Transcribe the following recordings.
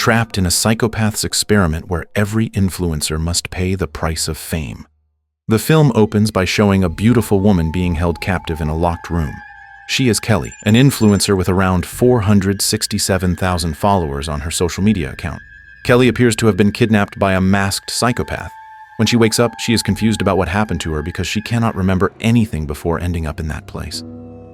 trapped in a psychopath's experiment where every influencer must pay the price of fame. The film opens by showing a beautiful woman being held captive in a locked room. She is Kelly, an influencer with around 467,000 followers on her social media account. Kelly appears to have been kidnapped by a masked psychopath. When she wakes up, she is confused about what happened to her because she cannot remember anything before ending up in that place.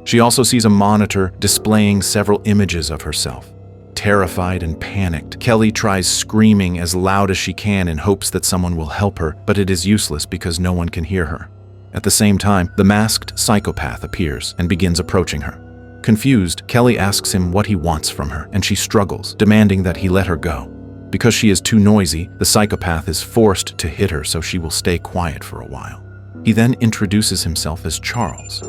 She also sees a monitor displaying several images of herself. Terrified and panicked, Kelly tries screaming as loud as she can in hopes that someone will help her, but it is useless because no one can hear her. At the same time, the masked psychopath appears and begins approaching her. Confused, Kelly asks him what he wants from her, and she struggles, demanding that he let her go. Because she is too noisy, the psychopath is forced to hit her so she will stay quiet for a while. He then introduces himself as Charles.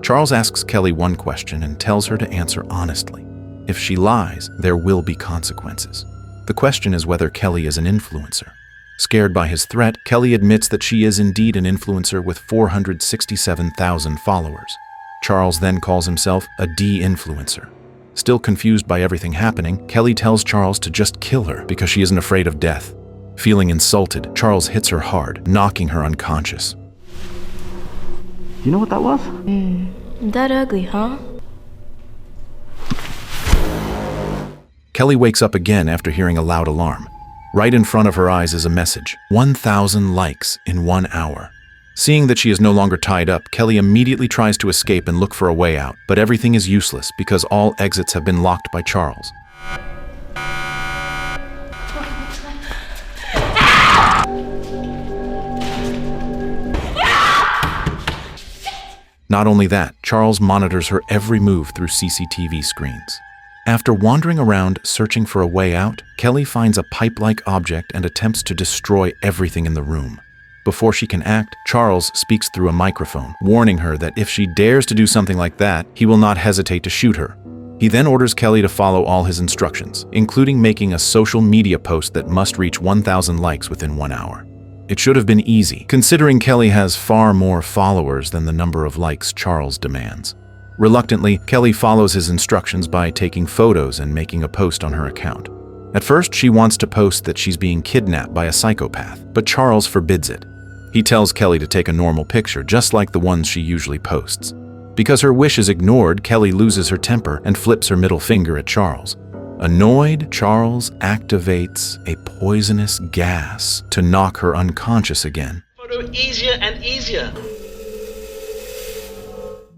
Charles asks Kelly one question and tells her to answer honestly. If she lies, there will be consequences. The question is whether Kelly is an influencer. Scared by his threat, Kelly admits that she is indeed an influencer with 467,000 followers. Charles then calls himself a de-influencer. Still confused by everything happening, Kelly tells Charles to just kill her because she isn't afraid of death. Feeling insulted, Charles hits her hard, knocking her unconscious. You know what that was? That ugly, huh? Kelly wakes up again after hearing a loud alarm. Right in front of her eyes is a message: 1,000 likes in 1 hour. Seeing that she is no longer tied up, Kelly immediately tries to escape and look for a way out, but everything is useless because all exits have been locked by Charles. Not only that, Charles monitors her every move through CCTV screens. After wandering around searching for a way out, Kelly finds a pipe-like object and attempts to destroy everything in the room. Before she can act, Charles speaks through a microphone, warning her that if she dares to do something like that, he will not hesitate to shoot her. He then orders Kelly to follow all his instructions, including making a social media post that must reach 1,000 likes within 1 hour. It should have been easy, considering Kelly has far more followers than the number of likes Charles demands. Reluctantly, Kelly follows his instructions by taking photos and making a post on her account. At first, she wants to post that she's being kidnapped by a psychopath, but Charles forbids it. He tells Kelly to take a normal picture, just like the ones she usually posts. Because her wish is ignored, Kelly loses her temper and flips her middle finger at Charles. Annoyed, Charles activates a poisonous gas to knock her unconscious again. Photo easier and easier.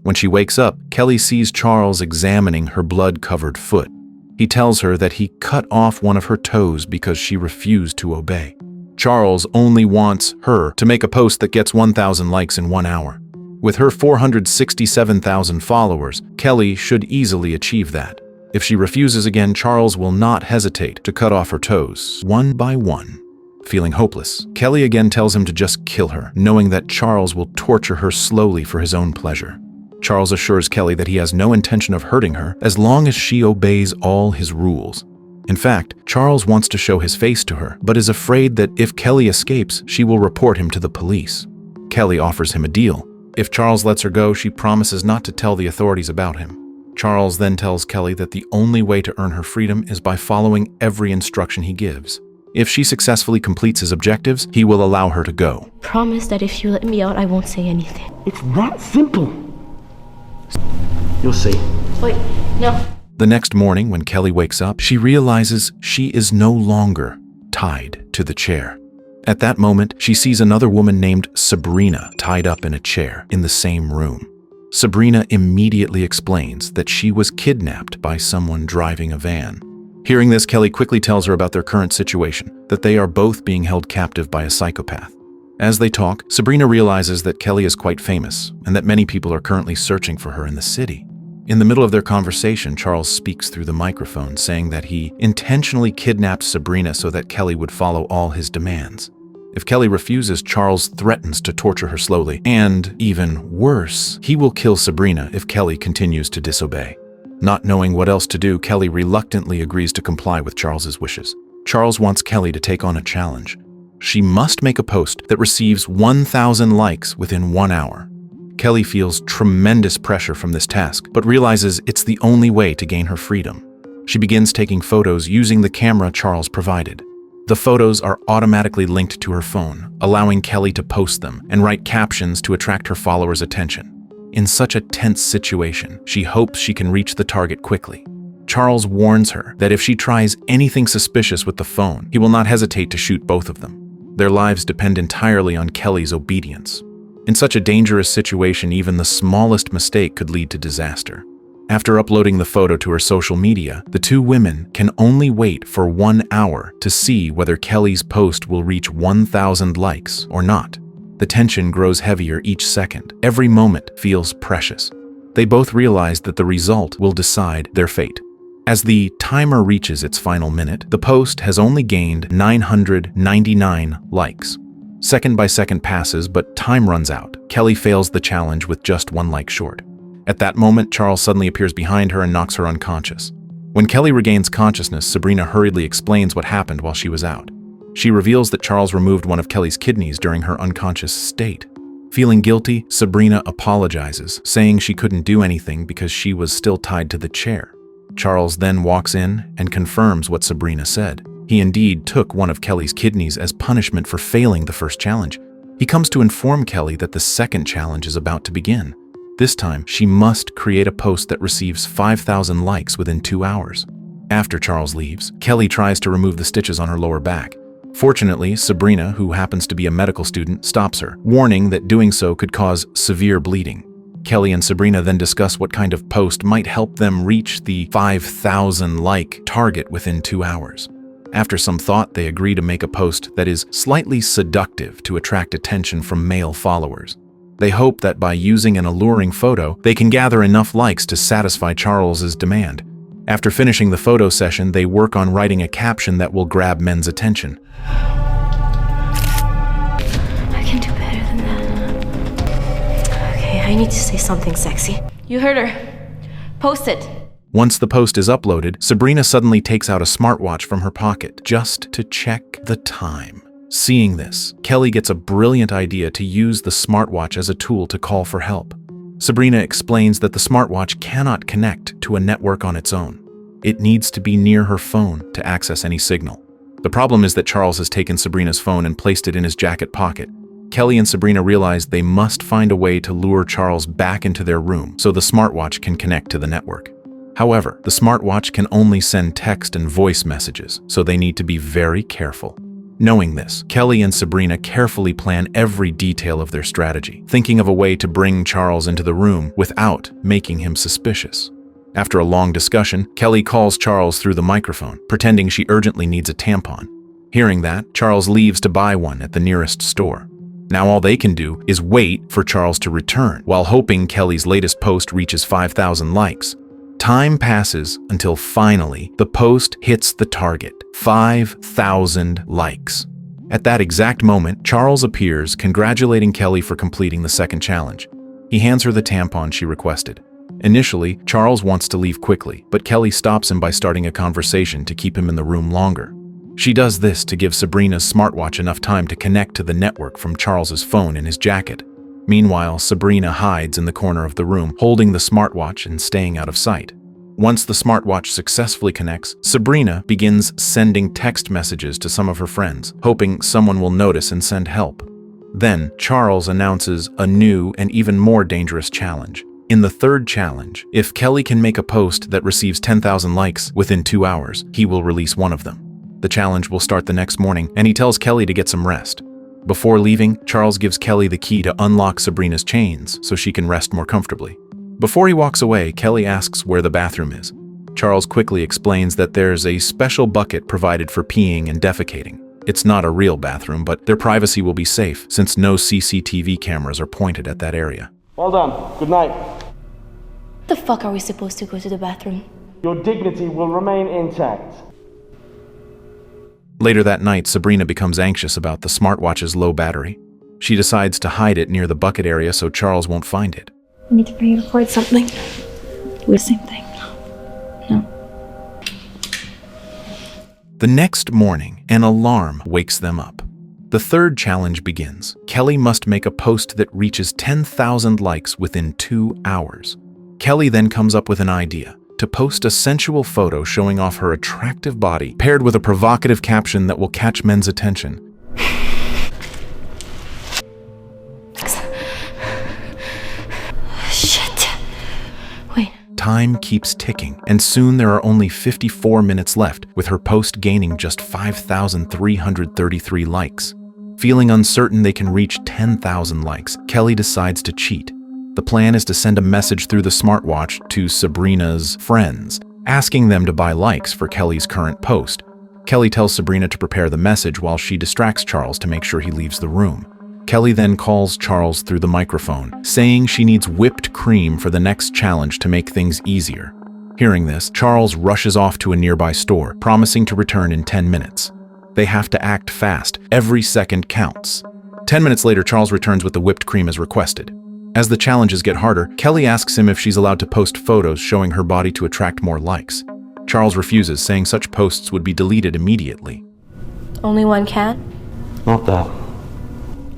When she wakes up, Kelly sees Charles examining her blood-covered foot. He tells her that he cut off one of her toes because she refused to obey. Charles only wants her to make a post that gets 1,000 likes in 1 hour. With her 467,000 followers, Kelly should easily achieve that. If she refuses again, Charles will not hesitate to cut off her toes, one by one. Feeling hopeless, Kelly again tells him to just kill her, knowing that Charles will torture her slowly for his own pleasure. Charles assures Kelly that he has no intention of hurting her as long as she obeys all his rules. In fact, Charles wants to show his face to her, but is afraid that if Kelly escapes, she will report him to the police. Kelly offers him a deal. If Charles lets her go, she promises not to tell the authorities about him. Charles then tells Kelly that the only way to earn her freedom is by following every instruction he gives. If she successfully completes his objectives, he will allow her to go. Promise that if you let me out, I won't say anything. It's that simple. You'll see. Wait, no. The next morning, when Kelly wakes up, she realizes she is no longer tied to the chair. At that moment, she sees another woman named Sabrina tied up in a chair in the same room. Sabrina immediately explains that she was kidnapped by someone driving a van. Hearing this, Kelly quickly tells her about their current situation, that they are both being held captive by a psychopath. As they talk, Sabrina realizes that Kelly is quite famous and that many people are currently searching for her in the city. In the middle of their conversation, Charles speaks through the microphone, saying that he intentionally kidnapped Sabrina so that Kelly would follow all his demands. If Kelly refuses, Charles threatens to torture her slowly, and, even worse, he will kill Sabrina if Kelly continues to disobey. Not knowing what else to do, Kelly reluctantly agrees to comply with Charles's wishes. Charles wants Kelly to take on a challenge. She must make a post that receives 1,000 likes within 1 hour. Kelly feels tremendous pressure from this task, but realizes it's the only way to gain her freedom. She begins taking photos using the camera Charles provided. The photos are automatically linked to her phone, allowing Kelly to post them and write captions to attract her followers' attention. In such a tense situation, she hopes she can reach the target quickly. Charles warns her that if she tries anything suspicious with the phone, he will not hesitate to shoot both of them. Their lives depend entirely on Kelly's obedience. In such a dangerous situation, even the smallest mistake could lead to disaster. After uploading the photo to her social media, the two women can only wait for 1 hour to see whether Kelly's post will reach 1,000 likes or not. The tension grows heavier each second. Every moment feels precious. They both realize that the result will decide their fate. As the timer reaches its final minute, the post has only gained 999 likes. Second by second passes, but time runs out. Kelly fails the challenge with just 1 like short. At that moment, Charles suddenly appears behind her and knocks her unconscious. When Kelly regains consciousness, Sabrina hurriedly explains what happened while she was out. She reveals that Charles removed one of Kelly's kidneys during her unconscious state. Feeling guilty, Sabrina apologizes, saying she couldn't do anything because she was still tied to the chair. Charles then walks in and confirms what Sabrina said. He indeed took one of Kelly's kidneys as punishment for failing the first challenge. He comes to inform Kelly that the second challenge is about to begin. This time, she must create a post that receives 5,000 likes within 2 hours. After Charles leaves, Kelly tries to remove the stitches on her lower back. Fortunately, Sabrina, who happens to be a medical student, stops her, warning that doing so could cause severe bleeding. Kelly and Sabrina then discuss what kind of post might help them reach the 5,000 like target within 2 hours. After some thought, they agree to make a post that is slightly seductive to attract attention from male followers. They hope that by using an alluring photo, they can gather enough likes to satisfy Charles's demand. After finishing the photo session, they work on writing a caption that will grab men's attention. I can do better than that. Okay, I need to say something sexy. You heard her. Post it. Once the post is uploaded, Sabrina suddenly takes out a smartwatch from her pocket just to check the time. Seeing this, Kelly gets a brilliant idea to use the smartwatch as a tool to call for help. Sabrina explains that the smartwatch cannot connect to a network on its own. It needs to be near her phone to access any signal. The problem is that Charles has taken Sabrina's phone and placed it in his jacket pocket. Kelly and Sabrina realize they must find a way to lure Charles back into their room so the smartwatch can connect to the network. However, the smartwatch can only send text and voice messages, so they need to be very careful. Knowing this, Kelly and Sabrina carefully plan every detail of their strategy, thinking of a way to bring Charles into the room without making him suspicious. After a long discussion, Kelly calls Charles through the microphone, pretending she urgently needs a tampon. Hearing that, Charles leaves to buy one at the nearest store. Now all they can do is wait for Charles to return, while hoping Kelly's latest post reaches 5,000 likes. Time passes until finally the post hits the target, 5,000 likes. At that exact moment, Charles appears, congratulating Kelly for completing the second challenge. He hands her the tampon she requested. Initially, Charles wants to leave quickly, but Kelly stops him by starting a conversation to keep him in the room longer. She does this to give Sabrina's smartwatch enough time to connect to the network from Charles's phone in his jacket. Meanwhile, Sabrina hides in the corner of the room, holding the smartwatch and staying out of sight. Once the smartwatch successfully connects, Sabrina begins sending text messages to some of her friends, hoping someone will notice and send help. Then, Charles announces a new and even more dangerous challenge. In the third challenge, if Kelly can make a post that receives 10,000 likes within 2 hours, he will release one of them. The challenge will start the next morning, and he tells Kelly to get some rest. Before leaving, Charles gives Kelly the key to unlock Sabrina's chains so she can rest more comfortably. Before he walks away, Kelly asks where the bathroom is. Charles quickly explains that there's a special bucket provided for peeing and defecating. It's not a real bathroom, but their privacy will be safe since no CCTV cameras are pointed at that area. Well done. Good night. The fuck are we supposed to go to the bathroom? Your dignity will remain intact. Later that night, Sabrina becomes anxious about the smartwatch's low battery. She decides to hide it near the bucket area so Charles won't find it. I need to pre-record something. Do the same thing. No. The next morning, an alarm wakes them up. The third challenge begins. Kelly must make a post that reaches 10,000 likes within 2 hours. Kelly then comes up with an idea. to post a sensual photo showing off her attractive body, paired with a provocative caption that will catch men's attention. Shit. Wait. Time keeps ticking, and soon there are only 54 minutes left, with her post gaining just 5,333 likes. Feeling uncertain they can reach 10,000 likes, Kelly decides to cheat. The plan is to send a message through the smartwatch to Sabrina's friends, asking them to buy likes for Kelly's current post. Kelly tells Sabrina to prepare the message while she distracts Charles to make sure he leaves the room. Kelly then calls Charles through the microphone, saying she needs whipped cream for the next challenge to make things easier. Hearing this, Charles rushes off to a nearby store, promising to return in 10 minutes. They have to act fast. Every second counts. 10 minutes later, Charles returns with the whipped cream as requested. As the challenges get harder, Kelly asks him if she's allowed to post photos showing her body to attract more likes. Charles refuses, saying such posts would be deleted immediately. Only one cat? Not that.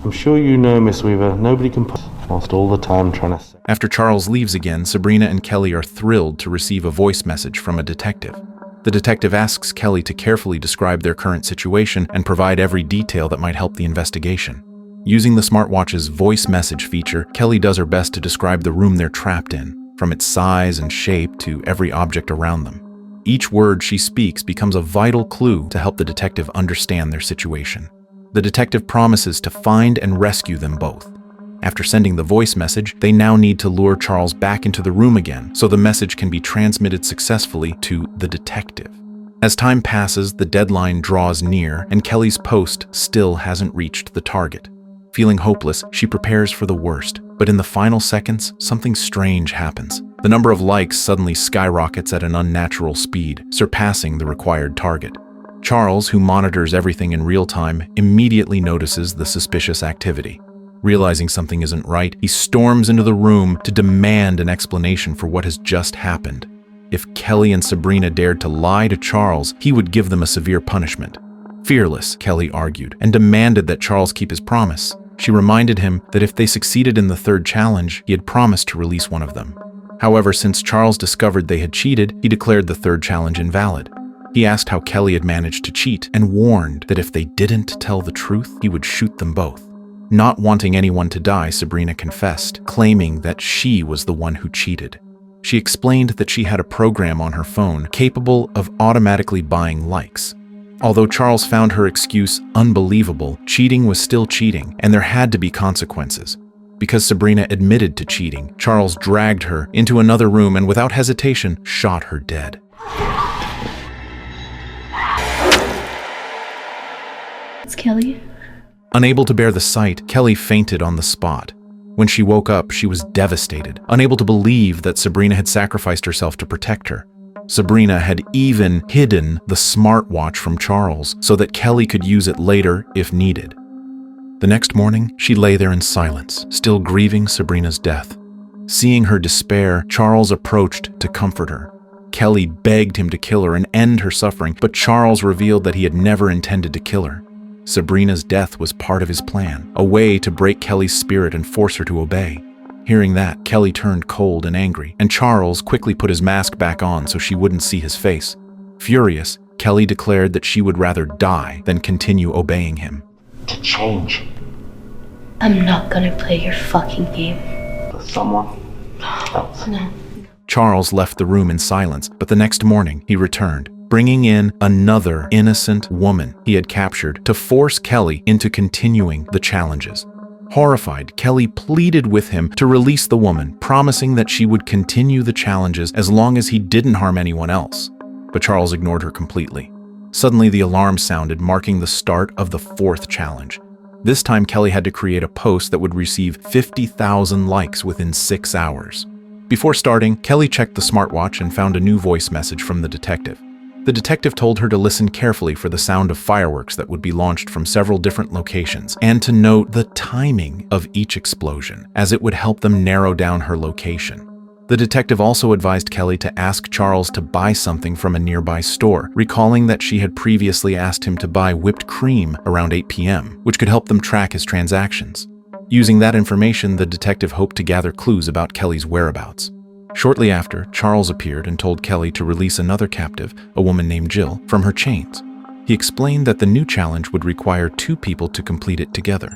I'm sure you know, Miss Weaver, nobody can lost all the time trying to... After Charles leaves again, Sabrina and Kelly are thrilled to receive a voice message from a detective. The detective asks Kelly to carefully describe their current situation and provide every detail that might help the investigation. Using the smartwatch's voice message feature, Kelly does her best to describe the room they're trapped in, from its size and shape to every object around them. Each word she speaks becomes a vital clue to help the detective understand their situation. The detective promises to find and rescue them both. After sending the voice message, they now need to lure Charles back into the room again so the message can be transmitted successfully to the detective. As time passes, the deadline draws near, and Kelly's post still hasn't reached the target. Feeling hopeless, she prepares for the worst, but in the final seconds, something strange happens. The number of likes suddenly skyrockets at an unnatural speed, surpassing the required target. Charles, who monitors everything in real time, immediately notices the suspicious activity. Realizing something isn't right, he storms into the room to demand an explanation for what has just happened. If Kelly and Sabrina dared to lie to Charles, he would give them a severe punishment. Fearless, Kelly argued, and demanded that Charles keep his promise. She reminded him that if they succeeded in the third challenge, he had promised to release one of them. However, since Charles discovered they had cheated, he declared the third challenge invalid. He asked how Kelly had managed to cheat and warned that if they didn't tell the truth, he would shoot them both. Not wanting anyone to die, Sabrina confessed, claiming that she was the one who cheated. She explained that she had a program on her phone capable of automatically buying likes. Although Charles found her excuse unbelievable, cheating was still cheating, and there had to be consequences. Because Sabrina admitted to cheating, Charles dragged her into another room and without hesitation shot her dead. It's Kelly. Unable to bear the sight, Kelly fainted on the spot. When she woke up, she was devastated, unable to believe that Sabrina had sacrificed herself to protect her. Sabrina had even hidden the smartwatch from Charles so that Kelly could use it later if needed. The next morning, she lay there in silence, still grieving Sabrina's death. Seeing her despair, Charles approached to comfort her. Kelly begged him to kill her and end her suffering, but Charles revealed that he had never intended to kill her. Sabrina's death was part of his plan, a way to break Kelly's spirit and force her to obey. Hearing that, Kelly turned cold and angry, and Charles quickly put his mask back on so she wouldn't see his face. Furious, Kelly declared that she would rather die than continue obeying him. To change. I'm not gonna play your fucking game. For someone else. No. Charles left the room in silence, but the next morning he returned, bringing in another innocent woman he had captured to force Kelly into continuing the challenges. Horrified, Kelly pleaded with him to release the woman, promising that she would continue the challenges as long as he didn't harm anyone else. But Charles ignored her completely. Suddenly, the alarm sounded, marking the start of the fourth challenge. This time, Kelly had to create a post that would receive 50,000 likes within 6 hours. Before starting, Kelly checked the smartwatch and found a new voice message from the detective. The detective told her to listen carefully for the sound of fireworks that would be launched from several different locations, and to note the timing of each explosion, as it would help them narrow down her location. The detective also advised Kelly to ask Charles to buy something from a nearby store, recalling that she had previously asked him to buy whipped cream around 8 p.m., which could help them track his transactions. Using that information, the detective hoped to gather clues about Kelly's whereabouts. Shortly after, Charles appeared and told Kelly to release another captive, a woman named Jill, from her chains. He explained that the new challenge would require 2 people to complete it together.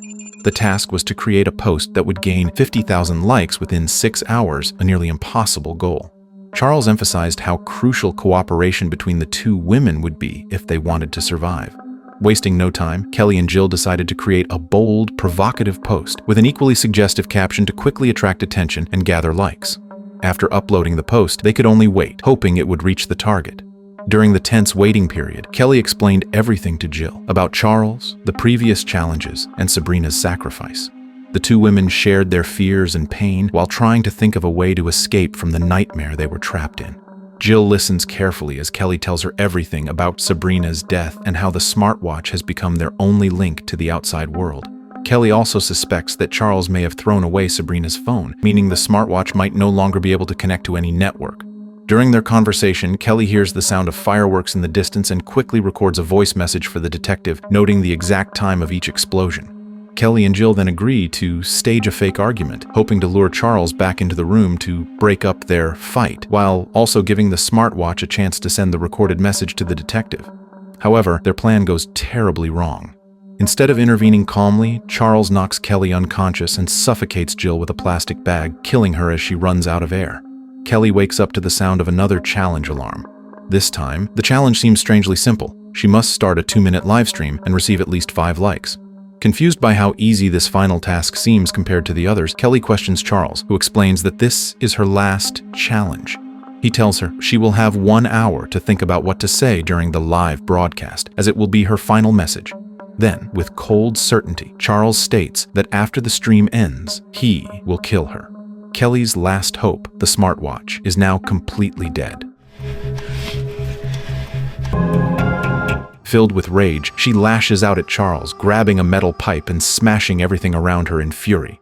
The task was to create a post that would gain 50,000 likes within 6 hours, a nearly impossible goal. Charles emphasized how crucial cooperation between the 2 women would be if they wanted to survive. Wasting no time, Kelly and Jill decided to create a bold, provocative post with an equally suggestive caption to quickly attract attention and gather likes. After uploading the post, they could only wait, hoping it would reach the target. During the tense waiting period, Kelly explained everything to Jill about Charles, the previous challenges, and Sabrina's sacrifice. The 2 women shared their fears and pain while trying to think of a way to escape from the nightmare they were trapped in. Jill listens carefully as Kelly tells her everything about Sabrina's death and how the smartwatch has become their only link to the outside world. Kelly also suspects that Charles may have thrown away Sabrina's phone, meaning the smartwatch might no longer be able to connect to any network. During their conversation, Kelly hears the sound of fireworks in the distance and quickly records a voice message for the detective, noting the exact time of each explosion. Kelly and Jill then agree to stage a fake argument, hoping to lure Charles back into the room to break up their fight, while also giving the smartwatch a chance to send the recorded message to the detective. However, their plan goes terribly wrong. Instead of intervening calmly, Charles knocks Kelly unconscious and suffocates Jill with a plastic bag, killing her as she runs out of air. Kelly wakes up to the sound of another challenge alarm. This time, the challenge seems strangely simple. She must start a 2-minute live stream and receive at least 5 likes. Confused by how easy this final task seems compared to the others, Kelly questions Charles, who explains that this is her last challenge. He tells her she will have 1 hour to think about what to say during the live broadcast, as it will be her final message. Then, with cold certainty, Charles states that after the stream ends, he will kill her. Kelly's last hope, the smartwatch, is now completely dead. Filled with rage, she lashes out at Charles, grabbing a metal pipe and smashing everything around her in fury.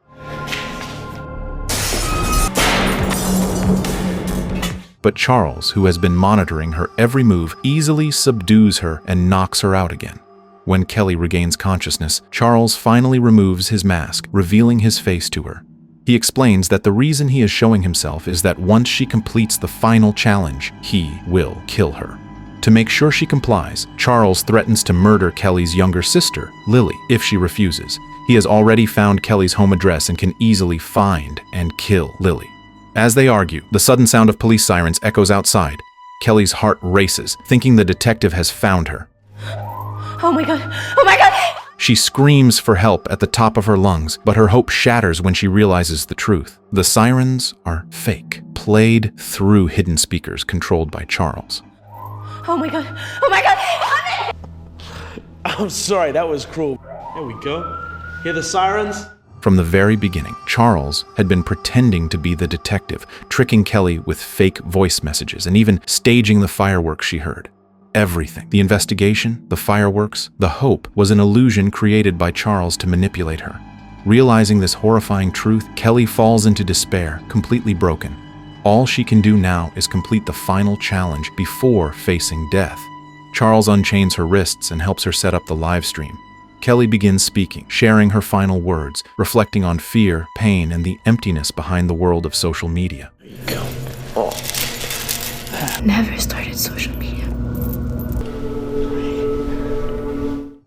But Charles, who has been monitoring her every move, easily subdues her and knocks her out again. When Kelly regains consciousness, Charles finally removes his mask, revealing his face to her. He explains that the reason he is showing himself is that once she completes the final challenge, he will kill her. To make sure she complies, Charles threatens to murder Kelly's younger sister, Lily, if she refuses. He has already found Kelly's home address and can easily find and kill Lily. As they argue, the sudden sound of police sirens echoes outside. Kelly's heart races, thinking the detective has found her. Oh my god! Oh my god! She screams for help at the top of her lungs, but her hope shatters when she realizes the truth. The sirens are fake, played through hidden speakers controlled by Charles. Oh my god! Oh my god! I'm sorry, that was cruel. There we go. Hear the sirens? From the very beginning, Charles had been pretending to be the detective, tricking Kelly with fake voice messages and even staging the fireworks she heard. Everything, the investigation, the fireworks, the hope, was an illusion created by Charles to manipulate her. Realizing this horrifying truth, Kelly falls into despair, completely broken. All she can do now is complete the final challenge before facing death. Charles unchains her wrists and helps her set up the live stream. Kelly begins speaking, sharing her final words, reflecting on fear, pain, and the emptiness behind the world of social media. There you go. Never started social media.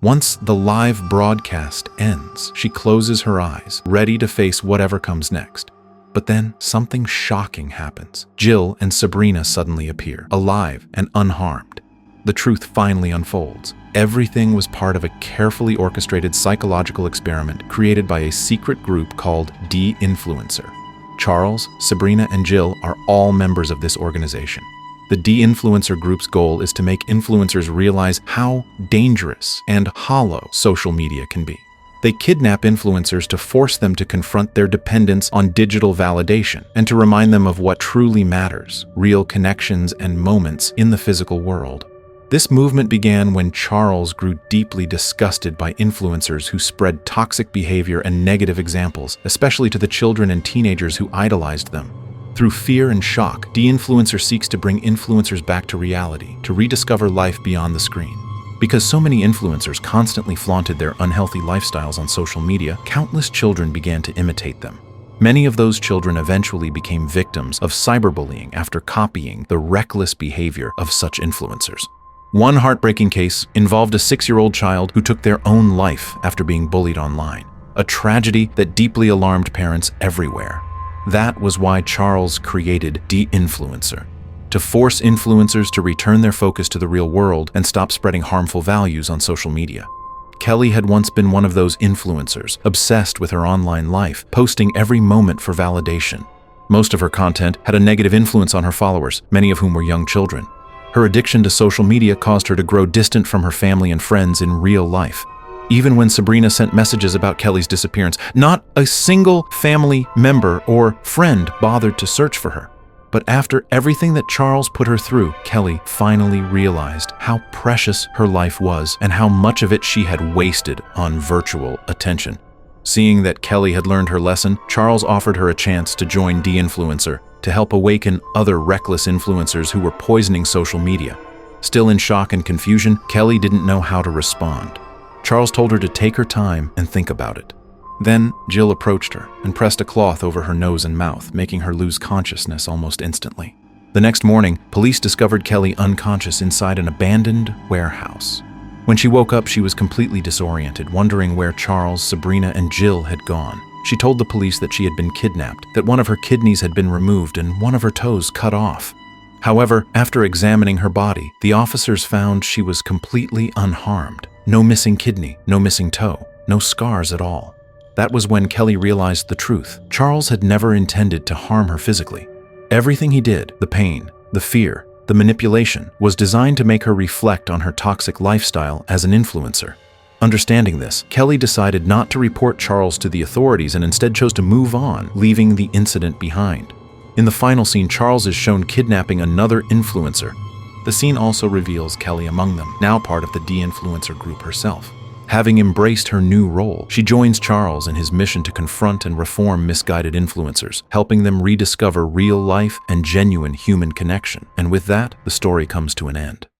Once the live broadcast ends, she closes her eyes, ready to face whatever comes next. But then something shocking happens. Jill and Sabrina suddenly appear, alive and unharmed. The truth finally unfolds. Everything was part of a carefully orchestrated psychological experiment created by a secret group called De-Influencer. Charles, Sabrina, and Jill are all members of this organization. The De-Influencer group's goal is to make influencers realize how dangerous and hollow social media can be. They kidnap influencers to force them to confront their dependence on digital validation and to remind them of what truly matters, real connections and moments in the physical world. This movement began when Charles grew deeply disgusted by influencers who spread toxic behavior and negative examples, especially to the children and teenagers who idolized them. Through fear and shock, De-Influencer seeks to bring influencers back to reality, to rediscover life beyond the screen. Because so many influencers constantly flaunted their unhealthy lifestyles on social media, countless children began to imitate them. Many of those children eventually became victims of cyberbullying after copying the reckless behavior of such influencers. One heartbreaking case involved a 6-year-old child who took their own life after being bullied online, a tragedy that deeply alarmed parents everywhere. That was why Charles created De-Influencer, to force influencers to return their focus to the real world and stop spreading harmful values on social media. Kelly had once been one of those influencers, obsessed with her online life, posting every moment for validation. Most of her content had a negative influence on her followers, many of whom were young children. Her addiction to social media caused her to grow distant from her family and friends in real life. Even when Sabrina sent messages about Kelly's disappearance, not a single family member or friend bothered to search for her. But after everything that Charles put her through, Kelly finally realized how precious her life was and how much of it she had wasted on virtual attention. Seeing that Kelly had learned her lesson, Charles offered her a chance to join De-Influencer to help awaken other reckless influencers who were poisoning social media. Still in shock and confusion, Kelly didn't know how to respond. Charles told her to take her time and think about it. Then Jill approached her and pressed a cloth over her nose and mouth, making her lose consciousness almost instantly. The next morning, police discovered Kelly unconscious inside an abandoned warehouse. When she woke up, she was completely disoriented, wondering where Charles, Sabrina, and Jill had gone. She told the police that she had been kidnapped, that one of her kidneys had been removed and one of her toes cut off. However, after examining her body, the officers found she was completely unharmed. No missing kidney, no missing toe, no scars at all. That was when Kelly realized the truth. Charles had never intended to harm her physically. Everything he did, the pain, the fear, the manipulation, was designed to make her reflect on her toxic lifestyle as an influencer. Understanding this, Kelly decided not to report Charles to the authorities and instead chose to move on, leaving the incident behind. In the final scene, Charles is shown kidnapping another influencer. The scene also reveals Kelly among them, now part of the De-Influencer group herself. Having embraced her new role, she joins Charles in his mission to confront and reform misguided influencers, helping them rediscover real life and genuine human connection. And with that, the story comes to an end.